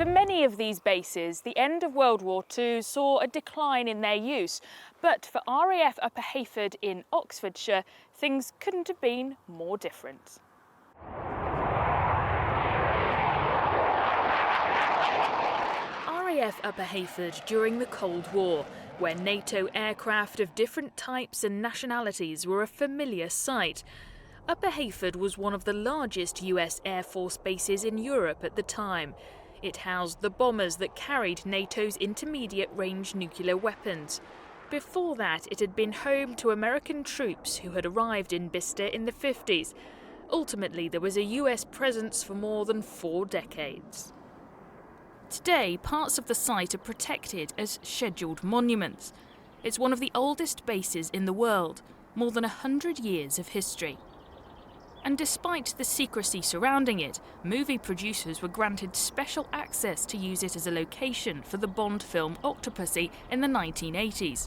For many of these bases, the end of World War II saw a decline in their use, but for RAF Upper Hayford in Oxfordshire, things couldn't have been more different. RAF Upper Hayford during the Cold War, where NATO aircraft of different types and nationalities were a familiar sight. Upper Hayford was one of the largest US Air Force bases in Europe at the time. It housed the bombers that carried NATO's intermediate-range nuclear weapons. Before that, it had been home to American troops who had arrived in Bicester in the 50s. Ultimately, there was a US presence for more than 4 decades. Today, parts of the site are protected as scheduled monuments. It's one of the oldest bases in the world, more than 100 years of history. And despite the secrecy surrounding it, movie producers were granted special access to use it as a location for the Bond film Octopussy in the 1980s.